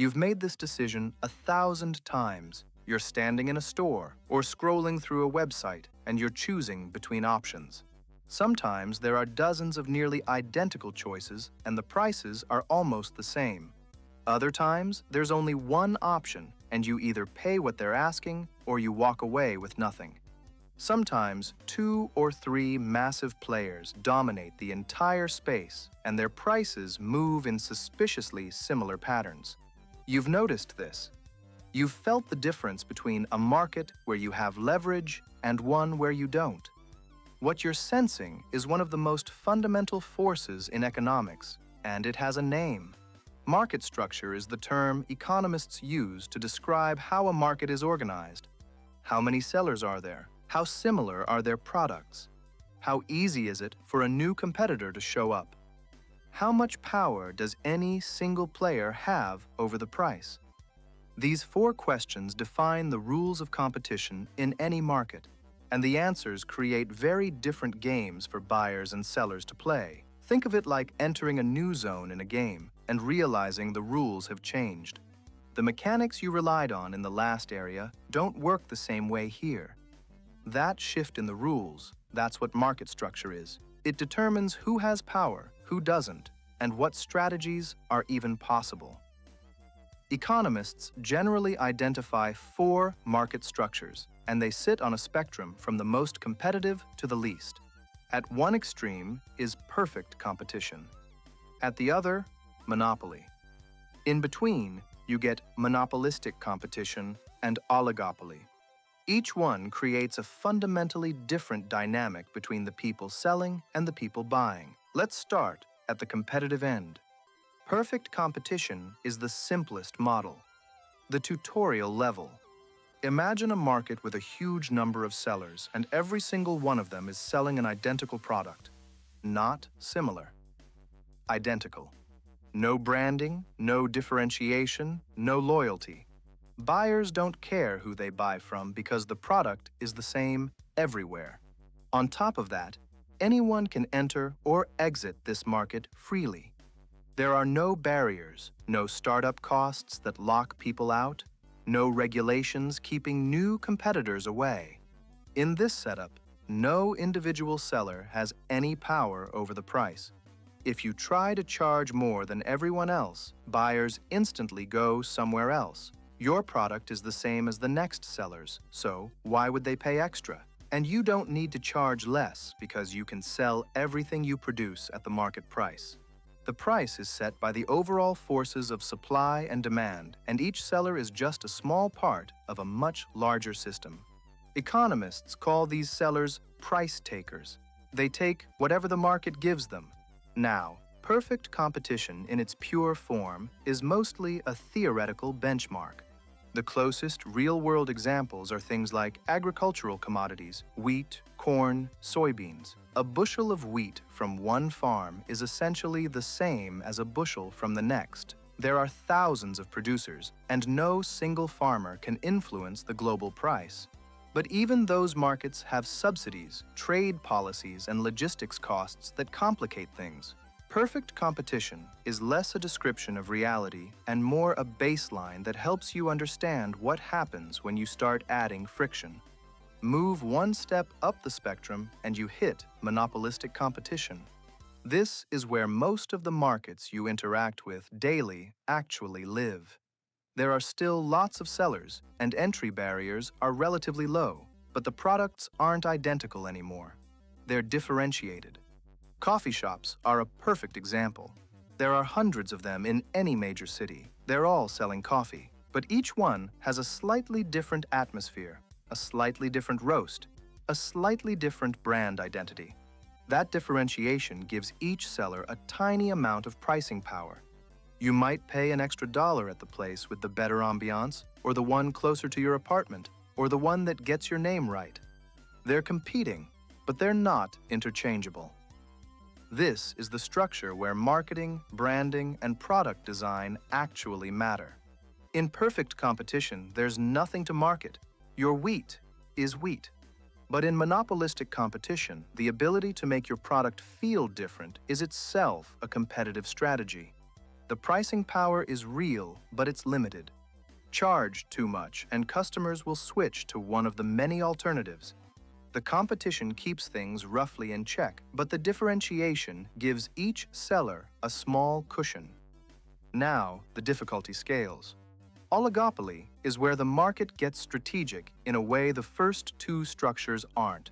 You've made this decision 1,000 times. You're standing in a store or scrolling through a website and you're choosing between options. Sometimes there are dozens of nearly identical choices and the prices are almost the same. Other times, there's only one option and you either pay what they're asking or you walk away with nothing. Sometimes 2 or 3 massive players dominate the entire space and their prices move in suspiciously similar patterns. You've noticed this. You've felt the difference between a market where you have leverage and one where you don't. What you're sensing is one of the most fundamental forces in economics, and it has a name. Market structure is the term economists use to describe how a market is organized. How many sellers are there? How similar are their products? How easy is it for a new competitor to show up? How much power does any single player have over the price? These 4 questions define the rules of competition in any market, and the answers create very different games for buyers and sellers to play. Think of it like entering a new zone in a game and realizing the rules have changed. The mechanics you relied on in the last area don't work the same way here. That shift in the rules, that's what market structure is. It determines who has power, who doesn't, and what strategies are even possible. Economists generally identify 4 market structures, and they sit on a spectrum from the most competitive to the least. At one extreme is perfect competition. At the other, monopoly. In between, you get monopolistic competition and oligopoly. Each one creates a fundamentally different dynamic between the people selling and the people buying. Let's start at the competitive end. Perfect competition is the simplest model. The tutorial level. Imagine a market with a huge number of sellers and every single one of them is selling an identical product. Not similar. Identical. No branding, no differentiation, no loyalty. Buyers don't care who they buy from because the product is the same everywhere. On top of that, anyone can enter or exit this market freely. There are no barriers, no startup costs that lock people out, no regulations keeping new competitors away. In this setup, no individual seller has any power over the price. If you try to charge more than everyone else, buyers instantly go somewhere else. Your product is the same as the next seller's, so why would they pay extra? And you don't need to charge less because you can sell everything you produce at the market price. The price is set by the overall forces of supply and demand, and each seller is just a small part of a much larger system. Economists call these sellers price takers. They take whatever the market gives them. Now, perfect competition in its pure form is mostly a theoretical benchmark. The closest real-world examples are things like agricultural commodities, wheat, corn, soybeans. A bushel of wheat from one farm is essentially the same as a bushel from the next. There are thousands of producers, and no single farmer can influence the global price. But even those markets have subsidies, trade policies, and logistics costs that complicate things. Perfect competition is less a description of reality and more a baseline that helps you understand what happens when you start adding friction. Move one step up the spectrum and you hit monopolistic competition. This is where most of the markets you interact with daily actually live. There are still lots of sellers and entry barriers are relatively low, but the products aren't identical anymore. They're differentiated. Coffee shops are a perfect example. There are hundreds of them in any major city. They're all selling coffee, but each one has a slightly different atmosphere, a slightly different roast, a slightly different brand identity. That differentiation gives each seller a tiny amount of pricing power. You might pay an extra $1 at the place with the better ambiance, or the one closer to your apartment, or the one that gets your name right. They're competing, but they're not interchangeable. This is the structure where marketing, branding, and product design actually matter. In perfect competition, there's nothing to market. Your wheat is wheat. But in monopolistic competition, the ability to make your product feel different is itself a competitive strategy. The pricing power is real, but it's limited. Charge too much, and customers will switch to one of the many alternatives. The competition keeps things roughly in check, but the differentiation gives each seller a small cushion. Now, the difficulty scales. Oligopoly is where the market gets strategic in a way the first two structures aren't.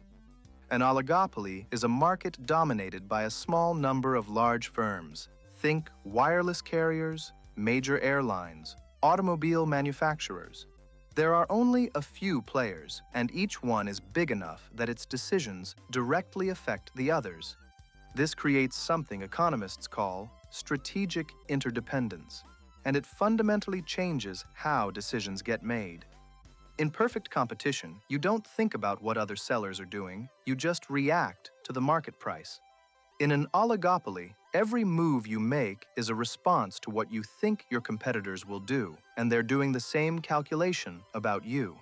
An oligopoly is a market dominated by a small number of large firms. Think wireless carriers, major airlines, automobile manufacturers. There are only a few players, and each one is big enough that its decisions directly affect the others. This creates something economists call strategic interdependence, and it fundamentally changes how decisions get made. In perfect competition, you don't think about what other sellers are doing, you just react to the market price. In an oligopoly, every move you make is a response to what you think your competitors will do, and they're doing the same calculation about you.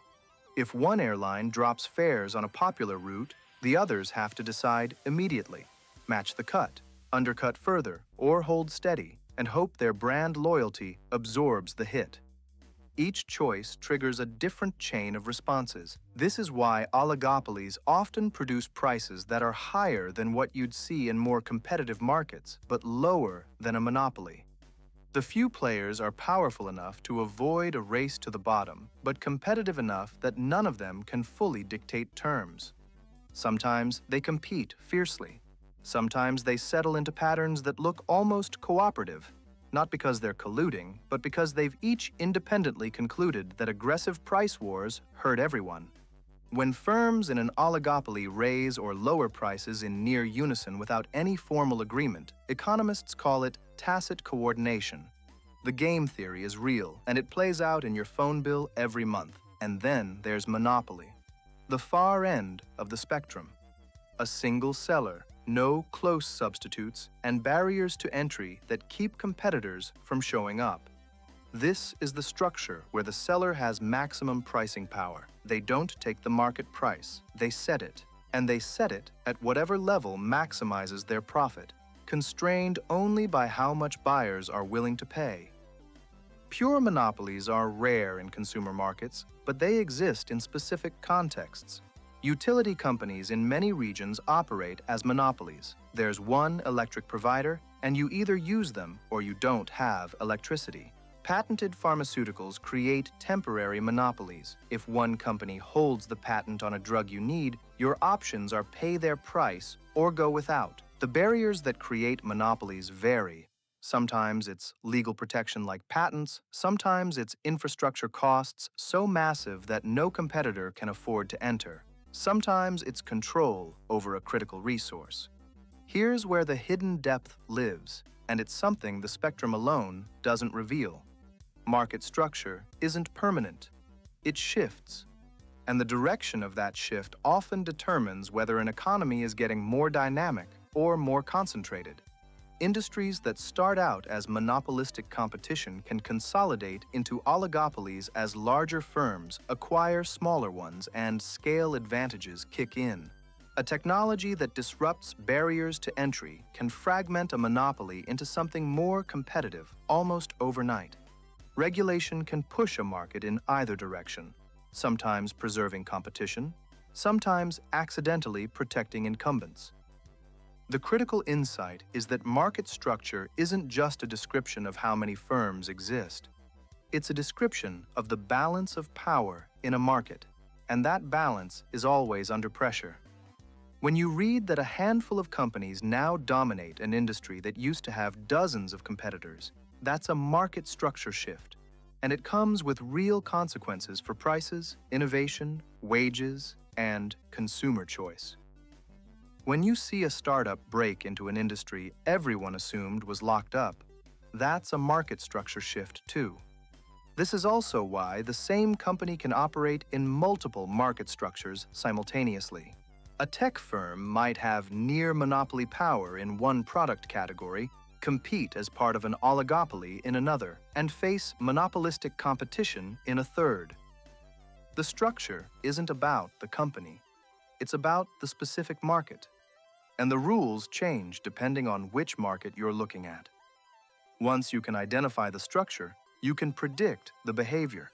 If one airline drops fares on a popular route, the others have to decide immediately: match the cut, undercut further, or hold steady, and hope their brand loyalty absorbs the hit. Each choice triggers a different chain of responses. This is why oligopolies often produce prices that are higher than what you'd see in more competitive markets, but lower than a monopoly. The few players are powerful enough to avoid a race to the bottom, but competitive enough that none of them can fully dictate terms. Sometimes they compete fiercely. Sometimes they settle into patterns that look almost cooperative, not because they're colluding, but because they've each independently concluded that aggressive price wars hurt everyone. When firms in an oligopoly raise or lower prices in near unison without any formal agreement, economists call it tacit coordination. The game theory is real, and it plays out in your phone bill every month. And then there's monopoly, the far end of the spectrum. A single seller, no close substitutes, and barriers to entry that keep competitors from showing up. This is the structure where the seller has maximum pricing power. They don't take the market price, they set it. And they set it at whatever level maximizes their profit, constrained only by how much buyers are willing to pay. Pure monopolies are rare in consumer markets, but they exist in specific contexts. Utility companies in many regions operate as monopolies. There's one electric provider, and you either use them or you don't have electricity. Patented pharmaceuticals create temporary monopolies. If one company holds the patent on a drug you need, your options are pay their price or go without. The barriers that create monopolies vary. Sometimes it's legal protection like patents, sometimes it's infrastructure costs so massive that no competitor can afford to enter. Sometimes it's control over a critical resource. Here's where the hidden depth lives, and it's something the spectrum alone doesn't reveal. Market structure isn't permanent. It shifts. And the direction of that shift often determines whether an economy is getting more dynamic or more concentrated. Industries that start out as monopolistic competition can consolidate into oligopolies as larger firms acquire smaller ones and scale advantages kick in. A technology that disrupts barriers to entry can fragment a monopoly into something more competitive almost overnight. Regulation can push a market in either direction, sometimes preserving competition, sometimes accidentally protecting incumbents. The critical insight is that market structure isn't just a description of how many firms exist. It's a description of the balance of power in a market, and that balance is always under pressure. When you read that a handful of companies now dominate an industry that used to have dozens of competitors, that's a market structure shift, and it comes with real consequences for prices, innovation, wages, and consumer choice. When you see a startup break into an industry everyone assumed was locked up, that's a market structure shift too. This is also why the same company can operate in multiple market structures simultaneously. A tech firm might have near monopoly power in one product category, compete as part of an oligopoly in another, and face monopolistic competition in a third. The structure isn't about the company. It's about the specific market. And the rules change depending on which market you're looking at. Once you can identify the structure, you can predict the behavior.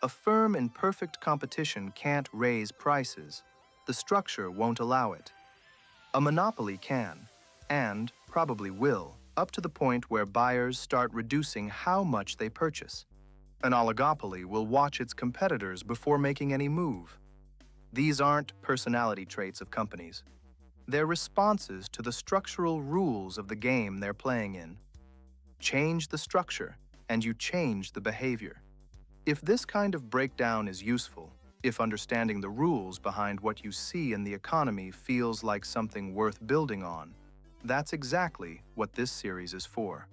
A firm in perfect competition can't raise prices. The structure won't allow it. A monopoly can, and probably will, up to the point where buyers start reducing how much they purchase. An oligopoly will watch its competitors before making any move. These aren't personality traits of companies. They're responses to the structural rules of the game they're playing in. Change the structure, and you change the behavior. If this kind of breakdown is useful, if understanding the rules behind what you see in the economy feels like something worth building on, that's exactly what this series is for.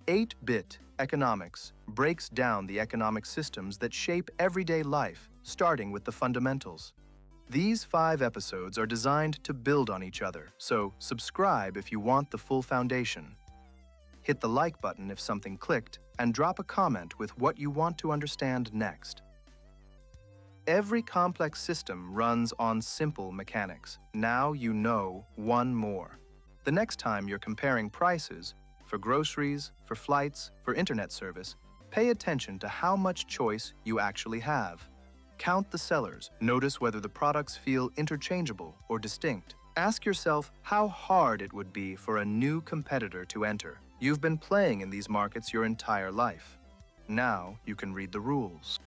8-bit economics breaks down the economic systems that shape everyday life, starting with the fundamentals. These 5 episodes are designed to build on each other, so subscribe if you want the full foundation. Hit the like button if something clicked, and drop a comment with what you want to understand next. Every complex system runs on simple mechanics. Now you know one more. The next time you're comparing prices, for groceries, for flights, for internet service, pay attention to how much choice you actually have. Count the sellers. Notice whether the products feel interchangeable or distinct. Ask yourself how hard it would be for a new competitor to enter. You've been playing in these markets your entire life. Now you can read the rules.